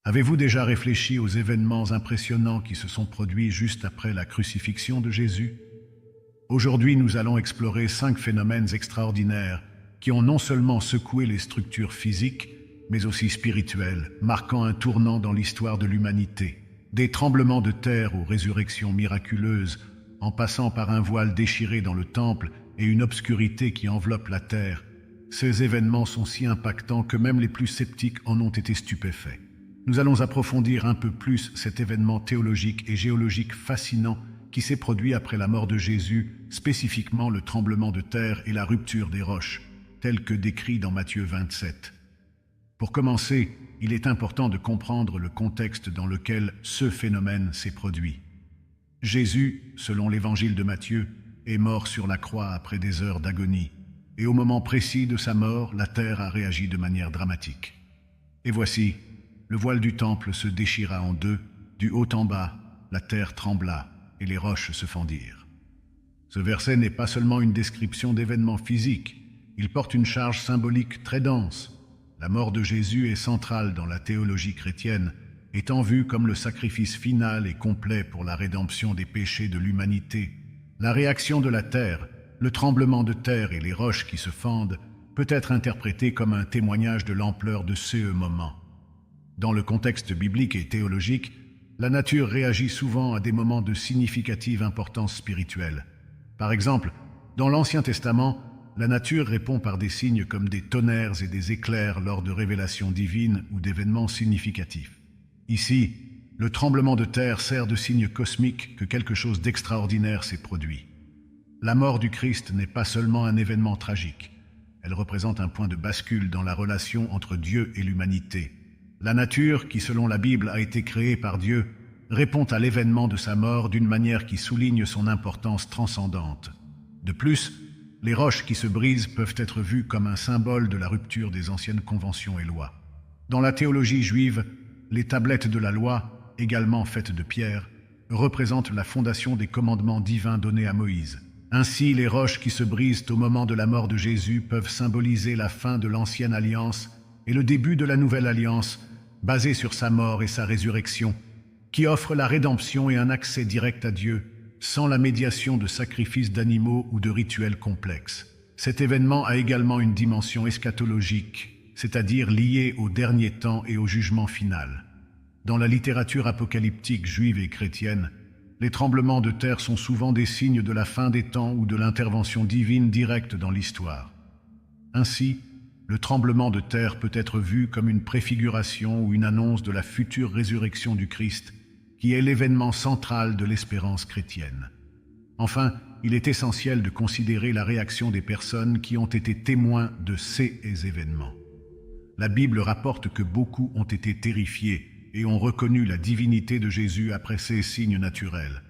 Avez-vous déjà réfléchi aux événements impressionnants qui se sont produits juste après la crucifixion de Jésus? Aujourd'hui, nous allons explorer 5 phénomènes extraordinaires qui ont non seulement secoué les structures physiques, mais aussi spirituelles, marquant un tournant dans l'histoire de l'humanité. Des tremblements de terre aux résurrections miraculeuses, en passant par un voile déchiré dans le temple et une obscurité qui enveloppe la terre, ces événements sont si impactants que même les plus sceptiques en ont été stupéfaits. Nous allons approfondir un peu plus cet événement théologique et géologique fascinant qui s'est produit après la mort de Jésus, spécifiquement le tremblement de terre et la rupture des roches, tel que décrit dans Matthieu 27. Pour commencer, il est important de comprendre le contexte dans lequel ce phénomène s'est produit. Jésus, selon l'évangile de Matthieu, est mort sur la croix après des heures d'agonie, et au moment précis de sa mort, la terre a réagi de manière dramatique. Et voici, le voile du temple se déchira en deux, du haut en bas, la terre trembla, et les roches se fendirent. Ce verset n'est pas seulement une description d'événements physiques, il porte une charge symbolique très dense. La mort de Jésus est centrale dans la théologie chrétienne, étant vue comme le sacrifice final et complet pour la rédemption des péchés de l'humanité. La réaction de la terre, le tremblement de terre et les roches qui se fendent, peut être interprétée comme un témoignage de l'ampleur de ce moment. Dans le contexte biblique et théologique, la nature réagit souvent à des moments de significative importance spirituelle. Par exemple, dans l'Ancien Testament, la nature répond par des signes comme des tonnerres et des éclairs lors de révélations divines ou d'événements significatifs. Ici, le tremblement de terre sert de signe cosmique que quelque chose d'extraordinaire s'est produit. La mort du Christ n'est pas seulement un événement tragique, elle représente un point de bascule dans la relation entre Dieu et l'humanité. La nature, qui selon la Bible a été créée par Dieu, répond à l'événement de sa mort d'une manière qui souligne son importance transcendante. De plus, les roches qui se brisent peuvent être vues comme un symbole de la rupture des anciennes conventions et lois. Dans la théologie juive, les tablettes de la loi, également faites de pierre, représentent la fondation des commandements divins donnés à Moïse. Ainsi, les roches qui se brisent au moment de la mort de Jésus peuvent symboliser la fin de l'ancienne alliance et le début de la nouvelle alliance, basée sur sa mort et sa résurrection, qui offre la rédemption et un accès direct à Dieu, sans la médiation de sacrifices d'animaux ou de rituels complexes. Cet événement a également une dimension eschatologique, c'est-à-dire liée au dernier temps et au jugement final. Dans la littérature apocalyptique juive et chrétienne, les tremblements de terre sont souvent des signes de la fin des temps ou de l'intervention divine directe dans l'histoire. Ainsi, le tremblement de terre peut être vu comme une préfiguration ou une annonce de la future résurrection du Christ, qui est l'événement central de l'espérance chrétienne. Enfin, il est essentiel de considérer la réaction des personnes qui ont été témoins de ces événements. La Bible rapporte que beaucoup ont été terrifiés et ont reconnu la divinité de Jésus après ces signes naturels.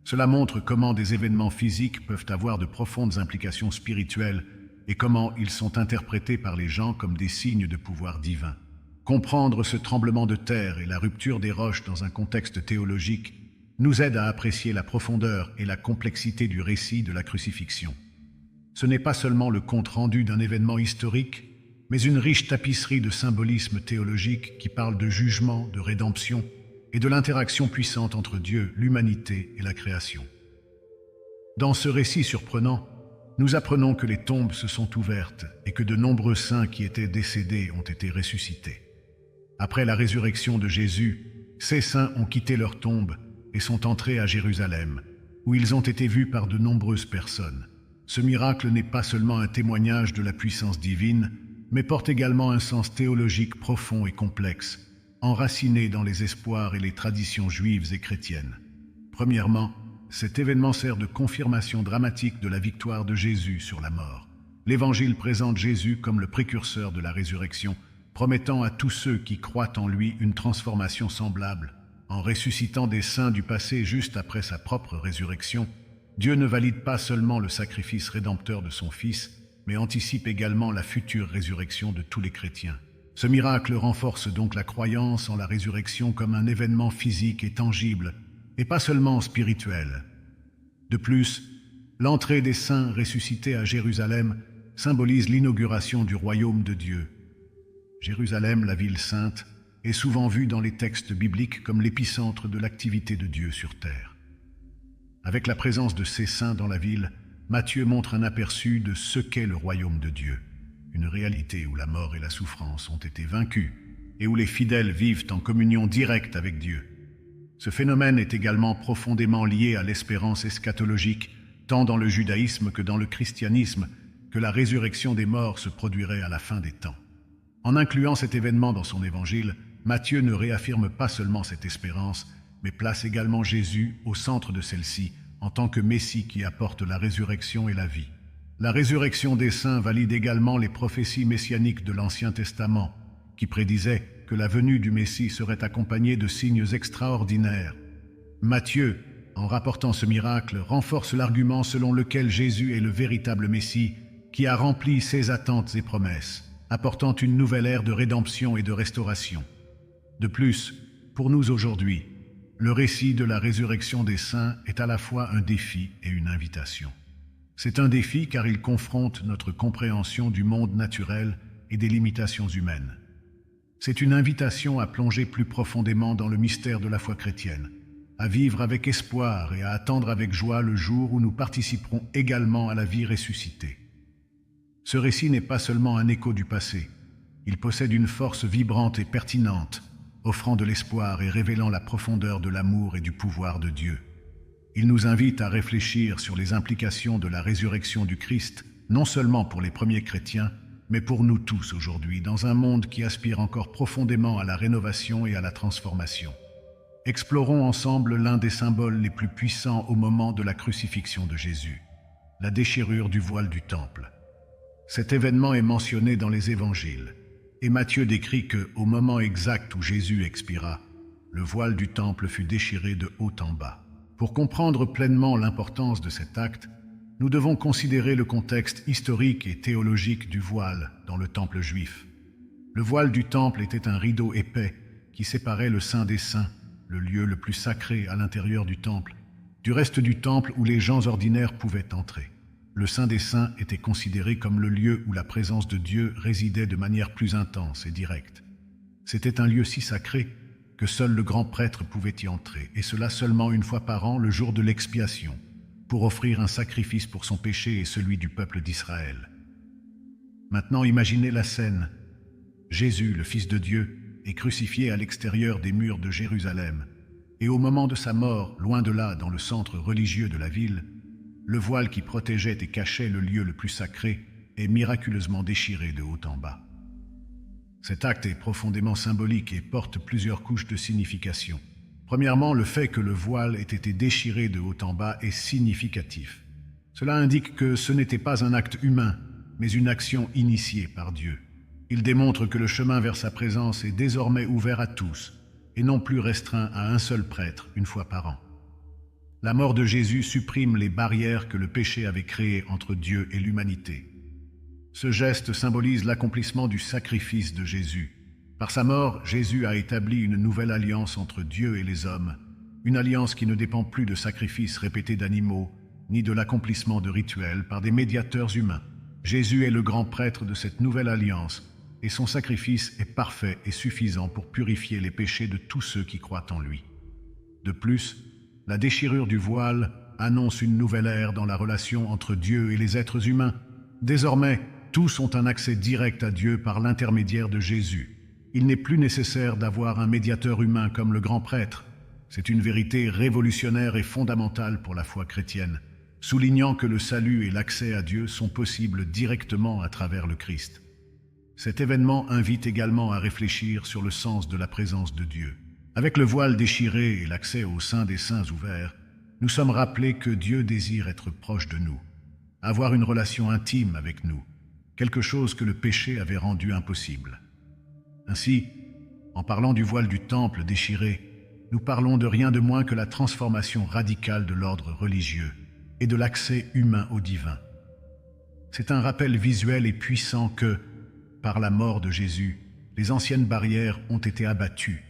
Cela montre comment des événements physiques peuvent avoir de profondes implications spirituelles et comment ils sont interprétés par les gens comme des signes de pouvoir divin. Comprendre ce tremblement de terre et la rupture des roches dans un contexte théologique nous aide à apprécier la profondeur et la complexité du récit de la crucifixion. Ce n'est pas seulement le compte-rendu d'un événement historique, mais une riche tapisserie de symbolisme théologique qui parle de jugement, de rédemption et de l'interaction puissante entre Dieu, l'humanité et la création. Dans ce récit surprenant, nous apprenons que les tombes se sont ouvertes et que de nombreux saints qui étaient décédés ont été ressuscités. Après la résurrection de Jésus, ces saints ont quitté leurs tombes et sont entrés à Jérusalem, où ils ont été vus par de nombreuses personnes. Ce miracle n'est pas seulement un témoignage de la puissance divine, mais porte également un sens théologique profond et complexe, enraciné dans les espoirs et les traditions juives et chrétiennes. Premièrement, cet événement sert de confirmation dramatique de la victoire de Jésus sur la mort. L'Évangile présente Jésus comme le précurseur de la résurrection, promettant à tous ceux qui croient en lui une transformation semblable. En ressuscitant des saints du passé juste après sa propre résurrection, Dieu ne valide pas seulement le sacrifice rédempteur de son Fils, mais anticipe également la future résurrection de tous les chrétiens. Ce miracle renforce donc la croyance en la résurrection comme un événement physique et tangible, et pas seulement spirituel. De plus, l'entrée des saints ressuscités à Jérusalem symbolise l'inauguration du royaume de Dieu. Jérusalem, la ville sainte, est souvent vu dans les textes bibliques comme l'épicentre de l'activité de Dieu sur terre. Avec la présence de ces saints dans la ville, Matthieu montre un aperçu de ce qu'est le royaume de Dieu, une réalité où la mort et la souffrance ont été vaincues et où les fidèles vivent en communion directe avec Dieu. Ce phénomène est également profondément lié à l'espérance eschatologique, tant dans le judaïsme que dans le christianisme, que la résurrection des morts se produirait à la fin des temps. En incluant cet événement dans son évangile, Matthieu ne réaffirme pas seulement cette espérance, mais place également Jésus au centre de celle-ci, en tant que Messie qui apporte la résurrection et la vie. La résurrection des saints valide également les prophéties messianiques de l'Ancien Testament, qui prédisaient que la venue du Messie serait accompagnée de signes extraordinaires. Matthieu, en rapportant ce miracle, renforce l'argument selon lequel Jésus est le véritable Messie, qui a rempli ses attentes et promesses, apportant une nouvelle ère de rédemption et de restauration. De plus, pour nous aujourd'hui, le récit de la résurrection des saints est à la fois un défi et une invitation. C'est un défi car il confronte notre compréhension du monde naturel et des limitations humaines. C'est une invitation à plonger plus profondément dans le mystère de la foi chrétienne, à vivre avec espoir et à attendre avec joie le jour où nous participerons également à la vie ressuscitée. Ce récit n'est pas seulement un écho du passé, il possède une force vibrante et pertinente, offrant de l'espoir et révélant la profondeur de l'amour et du pouvoir de Dieu. Il nous invite à réfléchir sur les implications de la résurrection du Christ, non seulement pour les premiers chrétiens, mais pour nous tous aujourd'hui, dans un monde qui aspire encore profondément à la rénovation et à la transformation. Explorons ensemble l'un des symboles les plus puissants au moment de la crucifixion de Jésus, la déchirure du voile du temple. Cet événement est mentionné dans les évangiles, et Matthieu décrit qu'au moment exact où Jésus expira, le voile du temple fut déchiré de haut en bas. Pour comprendre pleinement l'importance de cet acte, nous devons considérer le contexte historique et théologique du voile dans le temple juif. Le voile du temple était un rideau épais qui séparait le Saint des Saints, le lieu le plus sacré à l'intérieur du temple, du reste du temple où les gens ordinaires pouvaient entrer. Le Saint des Saints était considéré comme le lieu où la présence de Dieu résidait de manière plus intense et directe. C'était un lieu si sacré que seul le grand prêtre pouvait y entrer, et cela seulement une fois par an, le jour de l'expiation, pour offrir un sacrifice pour son péché et celui du peuple d'Israël. Maintenant, imaginez la scène. Jésus, le Fils de Dieu, est crucifié à l'extérieur des murs de Jérusalem, et au moment de sa mort, loin de là, dans le centre religieux de la ville, le voile qui protégeait et cachait le lieu le plus sacré est miraculeusement déchiré de haut en bas. Cet acte est profondément symbolique et porte plusieurs couches de signification. Premièrement, le fait que le voile ait été déchiré de haut en bas est significatif. Cela indique que ce n'était pas un acte humain, mais une action initiée par Dieu. Il démontre que le chemin vers sa présence est désormais ouvert à tous, et non plus restreint à un seul prêtre une fois par an. La mort de Jésus supprime les barrières que le péché avait créées entre Dieu et l'humanité. Ce geste symbolise l'accomplissement du sacrifice de Jésus. Par sa mort, Jésus a établi une nouvelle alliance entre Dieu et les hommes, une alliance qui ne dépend plus de sacrifices répétés d'animaux, ni de l'accomplissement de rituels par des médiateurs humains. Jésus est le grand prêtre de cette nouvelle alliance, et son sacrifice est parfait et suffisant pour purifier les péchés de tous ceux qui croient en lui. De plus, la déchirure du voile annonce une nouvelle ère dans la relation entre Dieu et les êtres humains. Désormais, tous ont un accès direct à Dieu par l'intermédiaire de Jésus. Il n'est plus nécessaire d'avoir un médiateur humain comme le grand prêtre. C'est une vérité révolutionnaire et fondamentale pour la foi chrétienne, soulignant que le salut et l'accès à Dieu sont possibles directement à travers le Christ. Cet événement invite également à réfléchir sur le sens de la présence de Dieu. Avec le voile déchiré et l'accès au sein des saints ouvert, nous sommes rappelés que Dieu désire être proche de nous, avoir une relation intime avec nous, quelque chose que le péché avait rendu impossible. Ainsi, en parlant du voile du temple déchiré, nous parlons de rien de moins que la transformation radicale de l'ordre religieux et de l'accès humain au divin. C'est un rappel visuel et puissant que, par la mort de Jésus, les anciennes barrières ont été abattues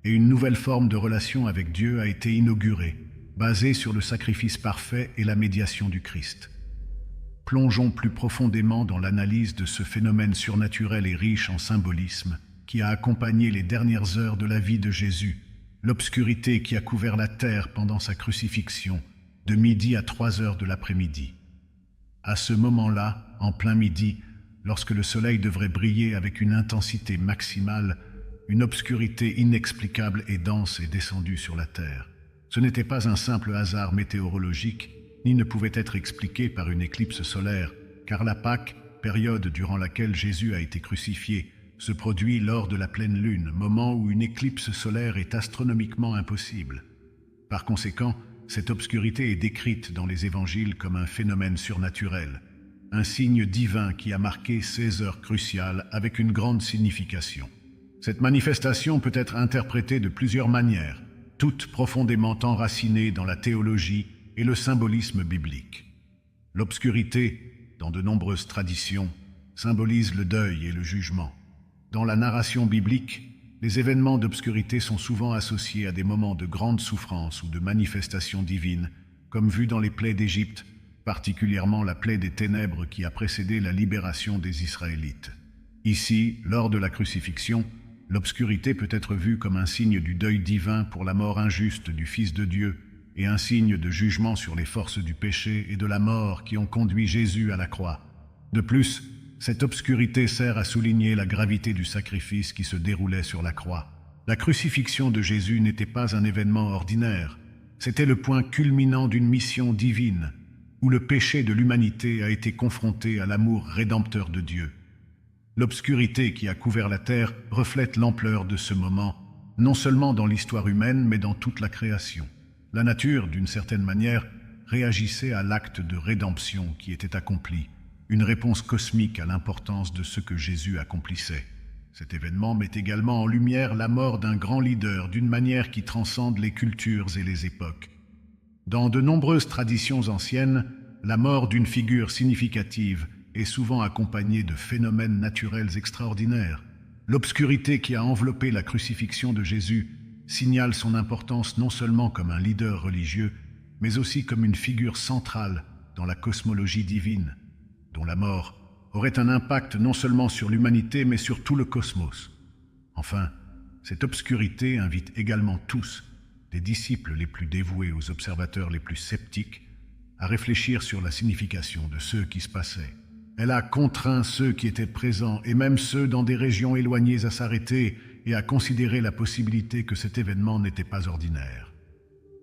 et une nouvelle forme de relation avec Dieu a été inaugurée, basée sur le sacrifice parfait et la médiation du Christ. Plongeons plus profondément dans l'analyse de ce phénomène surnaturel et riche en symbolisme, qui a accompagné les dernières heures de la vie de Jésus, l'obscurité qui a couvert la terre pendant sa crucifixion, de midi à 3 heures de l'après-midi. À ce moment-là, en plein midi, lorsque le soleil devrait briller avec une intensité maximale, une obscurité inexplicable et dense est descendue sur la terre. Ce n'était pas un simple hasard météorologique, ni ne pouvait être expliqué par une éclipse solaire, car la Pâque, période durant laquelle Jésus a été crucifié, se produit lors de la pleine lune, moment où une éclipse solaire est astronomiquement impossible. Par conséquent, cette obscurité est décrite dans les évangiles comme un phénomène surnaturel, un signe divin qui a marqué ces heures cruciales avec une grande signification. Cette manifestation peut être interprétée de plusieurs manières, toutes profondément enracinées dans la théologie et le symbolisme biblique. L'obscurité, dans de nombreuses traditions, symbolise le deuil et le jugement. Dans la narration biblique, les événements d'obscurité sont souvent associés à des moments de grande souffrance ou de manifestations divines, comme vu dans les plaies d'Égypte, particulièrement la plaie des ténèbres qui a précédé la libération des Israélites. Ici, lors de la crucifixion, l'obscurité peut être vue comme un signe du deuil divin pour la mort injuste du Fils de Dieu et un signe de jugement sur les forces du péché et de la mort qui ont conduit Jésus à la croix. De plus, cette obscurité sert à souligner la gravité du sacrifice qui se déroulait sur la croix. La crucifixion de Jésus n'était pas un événement ordinaire, c'était le point culminant d'une mission divine, où le péché de l'humanité a été confronté à l'amour rédempteur de Dieu. L'obscurité qui a couvert la terre reflète l'ampleur de ce moment, non seulement dans l'histoire humaine, mais dans toute la création. La nature, d'une certaine manière, réagissait à l'acte de rédemption qui était accompli, une réponse cosmique à l'importance de ce que Jésus accomplissait. Cet événement met également en lumière la mort d'un grand leader d'une manière qui transcende les cultures et les époques. Dans de nombreuses traditions anciennes, la mort d'une figure significative est souvent accompagnée de phénomènes naturels extraordinaires. L'obscurité qui a enveloppé la crucifixion de Jésus signale son importance non seulement comme un leader religieux, mais aussi comme une figure centrale dans la cosmologie divine, dont la mort aurait un impact non seulement sur l'humanité, mais sur tout le cosmos. Enfin, cette obscurité invite également tous, des disciples les plus dévoués aux observateurs les plus sceptiques, à réfléchir sur la signification de ce qui se passait. Elle a contraint ceux qui étaient présents, et même ceux dans des régions éloignées, à s'arrêter et à considérer la possibilité que cet événement n'était pas ordinaire.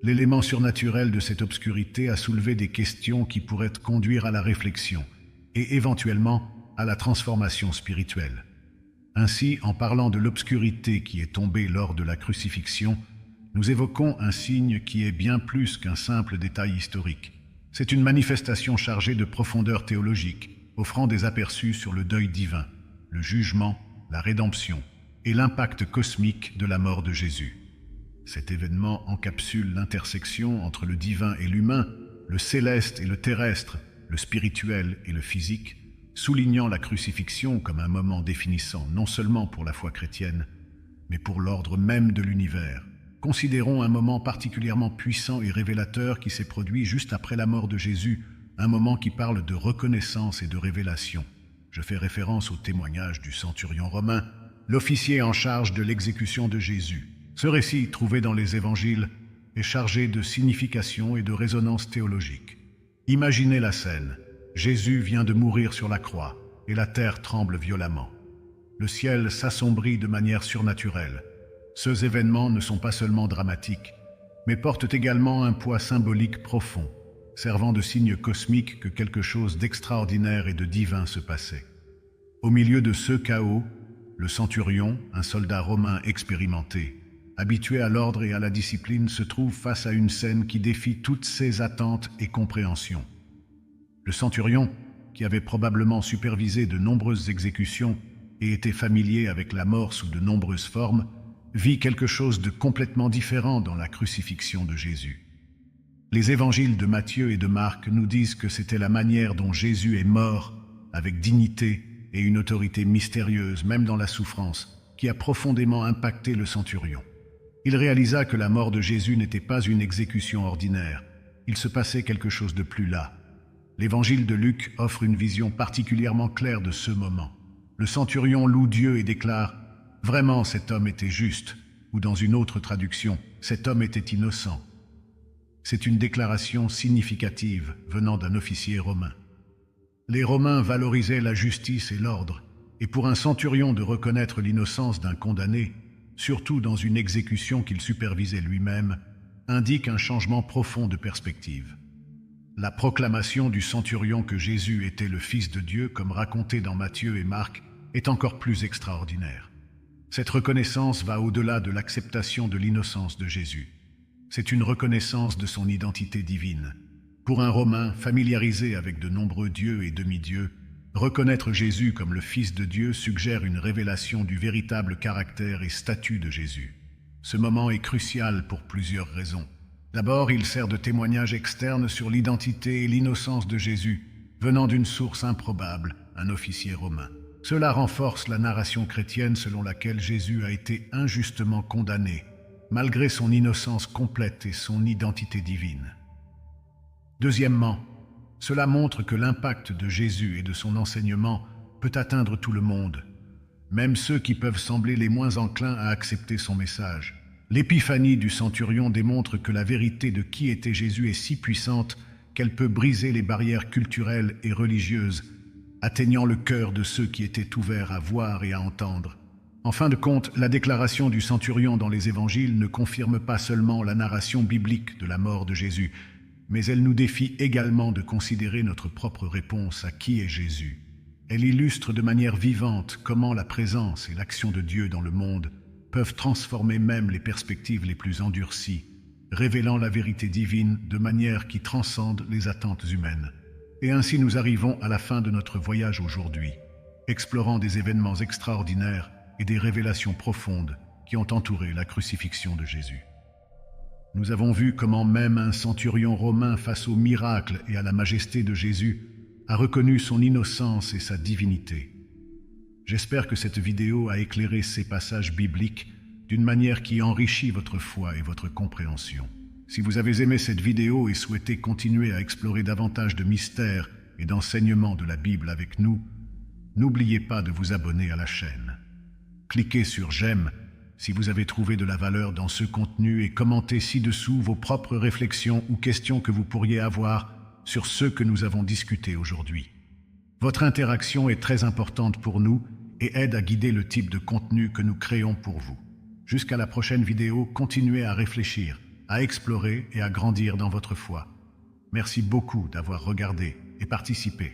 L'élément surnaturel de cette obscurité a soulevé des questions qui pourraient conduire à la réflexion, et éventuellement à la transformation spirituelle. Ainsi, en parlant de l'obscurité qui est tombée lors de la crucifixion, nous évoquons un signe qui est bien plus qu'un simple détail historique. C'est une manifestation chargée de profondeur théologique, offrant des aperçus sur le deuil divin, le jugement, la rédemption et l'impact cosmique de la mort de Jésus. Cet événement encapsule l'intersection entre le divin et l'humain, le céleste et le terrestre, le spirituel et le physique, soulignant la crucifixion comme un moment définissant non seulement pour la foi chrétienne, mais pour l'ordre même de l'univers. Considérons un moment particulièrement puissant et révélateur qui s'est produit juste après la mort de Jésus, un moment qui parle de reconnaissance et de révélation. Je fais référence au témoignage du centurion romain, l'officier en charge de l'exécution de Jésus. Ce récit, trouvé dans les évangiles, est chargé de signification et de résonance théologique. Imaginez la scène. Jésus vient de mourir sur la croix et la terre tremble violemment. Le ciel s'assombrit de manière surnaturelle. Ces événements ne sont pas seulement dramatiques, mais portent également un poids symbolique profond, servant de signe cosmique que quelque chose d'extraordinaire et de divin se passait. Au milieu de ce chaos, le centurion, un soldat romain expérimenté, habitué à l'ordre et à la discipline, se trouve face à une scène qui défie toutes ses attentes et compréhensions. Le centurion, qui avait probablement supervisé de nombreuses exécutions et était familier avec la mort sous de nombreuses formes, vit quelque chose de complètement différent dans la crucifixion de Jésus. Les évangiles de Matthieu et de Marc nous disent que c'était la manière dont Jésus est mort, avec dignité et une autorité mystérieuse, même dans la souffrance, qui a profondément impacté le centurion. Il réalisa que la mort de Jésus n'était pas une exécution ordinaire, il se passait quelque chose de plus là. L'évangile de Luc offre une vision particulièrement claire de ce moment. Le centurion loue Dieu et déclare « Vraiment, cet homme était juste, ou dans une autre traduction, cet homme était innocent. C'est une déclaration significative venant d'un officier romain. Les Romains valorisaient la justice et l'ordre, et pour un centurion de reconnaître l'innocence d'un condamné, surtout dans une exécution qu'il supervisait lui-même, indique un changement profond de perspective. La proclamation du centurion que Jésus était le Fils de Dieu, comme raconté dans Matthieu et Marc, est encore plus extraordinaire. Cette reconnaissance va au-delà de l'acceptation de l'innocence de Jésus. C'est une reconnaissance de son identité divine. Pour un Romain familiarisé avec de nombreux dieux et demi-dieux, reconnaître Jésus comme le Fils de Dieu suggère une révélation du véritable caractère et statut de Jésus. Ce moment est crucial pour plusieurs raisons. D'abord, il sert de témoignage externe sur l'identité et l'innocence de Jésus, venant d'une source improbable, un officier romain. Cela renforce la narration chrétienne selon laquelle Jésus a été injustement condamné, malgré son innocence complète et son identité divine. Deuxièmement, cela montre que l'impact de Jésus et de son enseignement peut atteindre tout le monde, même ceux qui peuvent sembler les moins enclins à accepter son message. L'épiphanie du centurion démontre que la vérité de qui était Jésus est si puissante qu'elle peut briser les barrières culturelles et religieuses, atteignant le cœur de ceux qui étaient ouverts à voir et à entendre. En fin de compte, la déclaration du centurion dans les évangiles ne confirme pas seulement la narration biblique de la mort de Jésus, mais elle nous défie également de considérer notre propre réponse à qui est Jésus. Elle illustre de manière vivante comment la présence et l'action de Dieu dans le monde peuvent transformer même les perspectives les plus endurcies, révélant la vérité divine de manière qui transcende les attentes humaines. Et ainsi nous arrivons à la fin de notre voyage aujourd'hui, explorant des événements extraordinaires et des révélations profondes qui ont entouré la crucifixion de Jésus. Nous avons vu comment même un centurion romain face au miracle et à la majesté de Jésus a reconnu son innocence et sa divinité. J'espère que cette vidéo a éclairé ces passages bibliques d'une manière qui enrichit votre foi et votre compréhension. Si vous avez aimé cette vidéo et souhaitez continuer à explorer davantage de mystères et d'enseignements de la Bible avec nous, n'oubliez pas de vous abonner à la chaîne. Cliquez sur « J'aime » si vous avez trouvé de la valeur dans ce contenu et commentez ci-dessous vos propres réflexions ou questions que vous pourriez avoir sur ce que nous avons discuté aujourd'hui. Votre interaction est très importante pour nous et aide à guider le type de contenu que nous créons pour vous. Jusqu'à la prochaine vidéo, continuez à réfléchir, à explorer et à grandir dans votre foi. Merci beaucoup d'avoir regardé et participé.